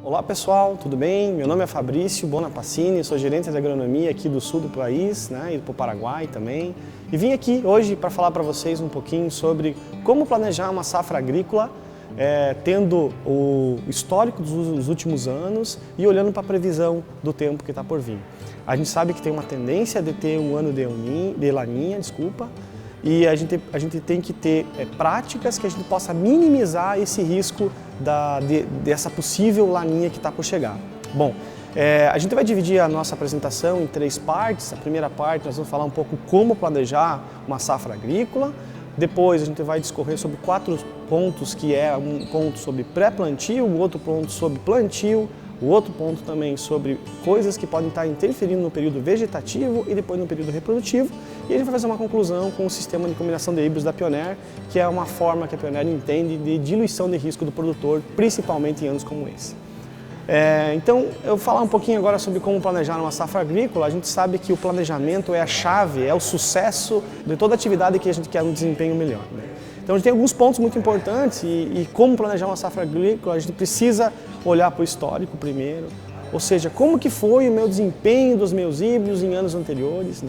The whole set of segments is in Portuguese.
Olá pessoal, tudo bem? Meu nome é Fabrício Bonapassini, sou gerente de agronomia aqui do sul do país, e do Paraguai também. E vim aqui hoje para falar para vocês um pouquinho sobre como planejar uma safra agrícola, tendo o histórico dos últimos anos e olhando para a previsão do tempo que está por vir. A gente sabe que tem uma tendência de ter um ano de laninha, e a gente tem que ter práticas que a gente possa minimizar esse risco dessa possível laninha que está por chegar. Bom, a gente vai dividir a nossa apresentação em 3 partes. A primeira parte nós vamos falar um pouco como planejar uma safra agrícola. Depois a gente vai discorrer sobre 4 pontos, que é um ponto sobre pré-plantio, o outro ponto sobre plantio, o outro ponto também sobre coisas que podem estar interferindo no período vegetativo e depois no período reprodutivo. E a gente vai fazer uma conclusão com o sistema de combinação de híbridos da Pioneer, que é uma forma que a Pioneer entende de diluição de risco do produtor, principalmente em anos como esse. Então, eu vou falar um pouquinho agora sobre como planejar uma safra agrícola. A gente sabe que o planejamento é a chave, é o sucesso de toda atividade que a gente quer um desempenho melhor, Então, a gente tem alguns pontos muito importantes e como planejar uma safra agrícola, a gente precisa olhar para o histórico primeiro, ou seja, como que foi o meu desempenho dos meus híbridos em anos anteriores,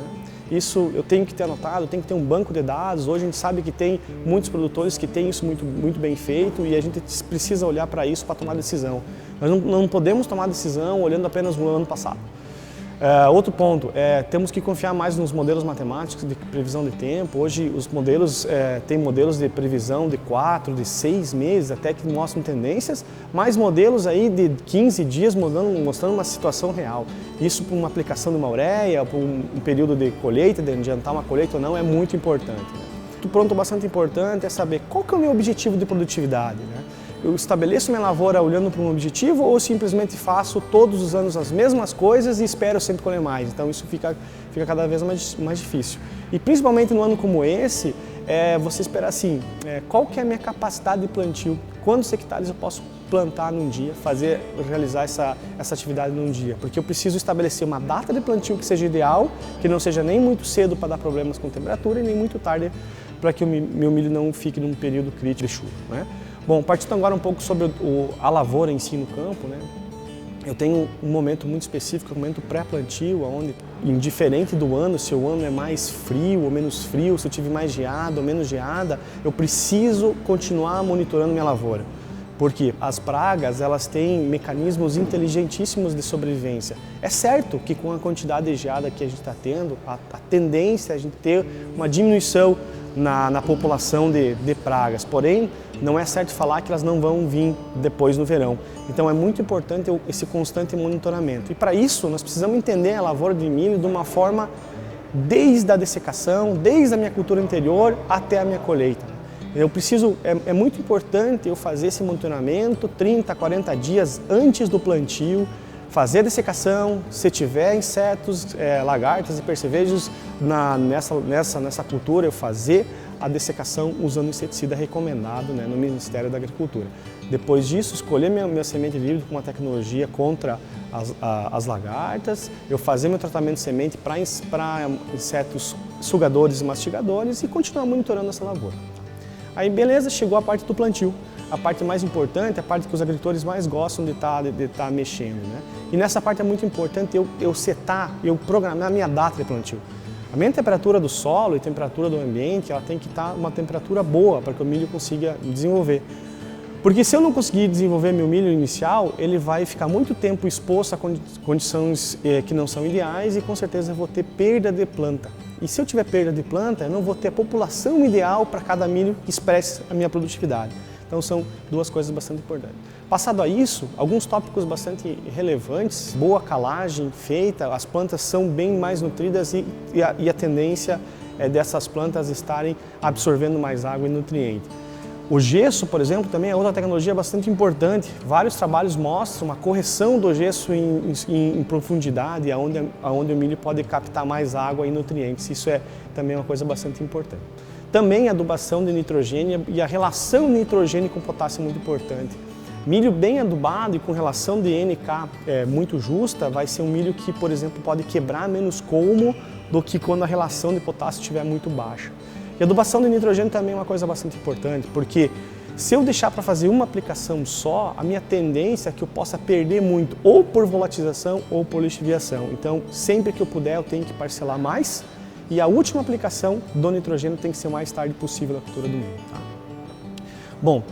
Isso eu tenho que ter anotado, tem que ter um banco de dados. Hoje a gente sabe que tem muitos produtores que têm isso muito bem feito e a gente precisa olhar para isso para tomar decisão. Nós não podemos tomar decisão olhando apenas no ano passado. Outro ponto, temos que confiar mais nos modelos matemáticos de previsão de tempo. Hoje os modelos, tem modelos de previsão de 4, de 6 meses, até que mostram tendências, mais modelos aí de 15 dias mostrando uma situação real. Isso para uma aplicação de uma ureia, para um período de colheita, de adiantar uma colheita ou não, é muito importante. Outro ponto bastante importante é saber qual que é o meu objetivo de produtividade. Eu estabeleço minha lavoura olhando para um objetivo ou simplesmente faço todos os anos as mesmas coisas e espero sempre colher mais? Então isso fica cada vez mais difícil. E principalmente no ano como esse, você esperar assim, qual que é a minha capacidade de plantio? Quantos hectares eu posso plantar num dia, realizar essa atividade num dia? Porque eu preciso estabelecer uma data de plantio que seja ideal, que não seja nem muito cedo para dar problemas com temperatura e nem muito tarde para que o meu milho não fique num período crítico de chuva. Bom, partindo agora um pouco sobre a lavoura em si no campo, Eu tenho um momento muito específico, um momento pré-plantio, onde, indiferente do ano, se o ano é mais frio ou menos frio, se eu tive mais geada ou menos geada, eu preciso continuar monitorando minha lavoura. Porque as pragas, elas têm mecanismos inteligentíssimos de sobrevivência. É certo que com a quantidade de geada que a gente está tendo, a tendência é a gente ter uma diminuição na população de pragas, porém não é certo falar que elas não vão vir depois no verão. Então é muito importante esse constante monitoramento. E para isso nós precisamos entender a lavoura de milho de uma forma desde a dessecação, desde a minha cultura anterior até a minha colheita. É muito importante eu fazer esse monitoramento 30, 40 dias antes do plantio, fazer a dessecação, se tiver insetos, lagartas e percevejos nessa cultura, eu fazer a dessecação usando o inseticida recomendado no Ministério da Agricultura. Depois disso, escolher minha semente livre com uma tecnologia contra as lagartas, eu fazer meu tratamento de semente para insetos sugadores e mastigadores e continuar monitorando essa lavoura. Aí beleza, chegou a parte do plantio. A parte mais importante, a parte que os agricultores mais gostam de estar mexendo. E nessa parte é muito importante eu programar a minha data de plantio. A minha temperatura do solo e temperatura do ambiente, ela tem que estar uma temperatura boa para que o milho consiga desenvolver. Porque se eu não conseguir desenvolver meu milho inicial, ele vai ficar muito tempo exposto a condições que não são ideais e com certeza eu vou ter perda de planta. E se eu tiver perda de planta, eu não vou ter a população ideal para cada milho que expresse a minha produtividade. Então são 2 coisas bastante importantes. Passado a isso, alguns tópicos bastante relevantes, boa calagem feita, as plantas são bem mais nutridas e a tendência é dessas plantas estarem absorvendo mais água e nutriente. O gesso, por exemplo, também é outra tecnologia bastante importante. Vários trabalhos mostram uma correção do gesso em profundidade, onde o milho pode captar mais água e nutrientes. Isso é também uma coisa bastante importante. Também a adubação de nitrogênio e a relação nitrogênio com potássio é muito importante. Milho bem adubado e com relação de NK muito justa vai ser um milho que, por exemplo, pode quebrar menos colmo do que quando a relação de potássio estiver muito baixa. E a adubação de nitrogênio também é uma coisa bastante importante, porque Se eu deixar para fazer uma aplicação só, a minha tendência é que eu possa perder muito, ou por volatilização ou por lixiviação. Então, sempre que eu puder, eu tenho que parcelar mais. E a última aplicação do nitrogênio tem que ser o mais tarde possível na cultura do milho. Tá? Bom,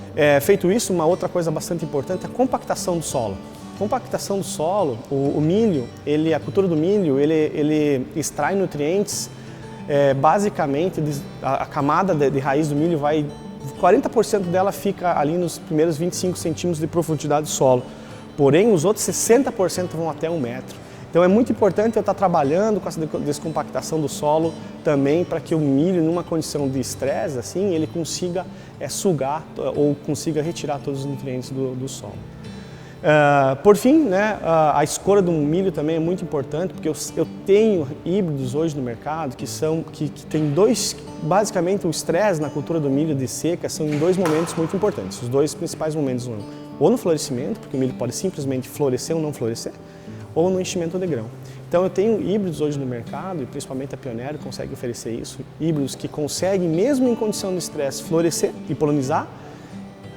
feito isso, uma outra coisa bastante importante é a compactação do solo. Compactação do solo, o milho, a cultura do milho, ele extrai nutrientes, basicamente a camada de raiz do milho 40% dela fica ali nos primeiros 25 centímetros de profundidade do solo, porém os outros 60% vão até 1 metro. Então é muito importante eu estar trabalhando com essa descompactação do solo também para que o milho, numa condição de estresse, assim, ele consiga sugar ou consiga retirar todos os nutrientes do solo. Por fim, né, a escolha do milho também é muito importante, porque eu tenho híbridos hoje no mercado que tem basicamente o estresse na cultura do milho de seca são em 2 momentos muito importantes. Os 2 principais momentos, ou no florescimento, porque o milho pode simplesmente florescer ou não florescer, ou no enchimento de grão. Então eu tenho híbridos hoje no mercado, e principalmente a Pioneer consegue oferecer isso, híbridos que conseguem, mesmo em condição de estresse, florescer e polinizar,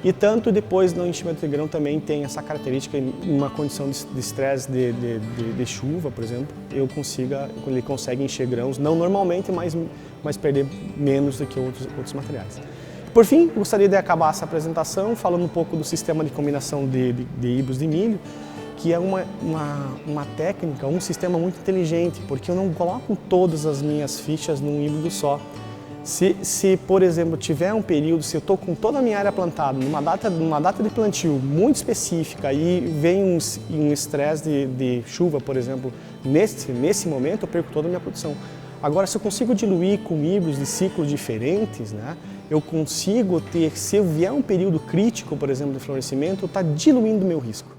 e tanto depois no enchimento de grão também tem essa característica, em uma condição de estresse de chuva, por exemplo, ele consegue encher grãos, não normalmente, mas perder menos do que outros materiais. Por fim, gostaria de acabar essa apresentação falando um pouco do sistema de combinação de híbridos de milho, que é uma técnica, um sistema muito inteligente, porque eu não coloco todas as minhas fichas num híbrido só. Se, por exemplo, tiver um período, se eu estou com toda a minha área plantada, numa data de plantio muito específica e vem um estresse de chuva, por exemplo, nesse momento eu perco toda a minha produção. Agora, se eu consigo diluir com híbridos de ciclos diferentes, né, eu consigo ter, se vier um período crítico, por exemplo, de florescimento, eu estou diluindo o meu risco.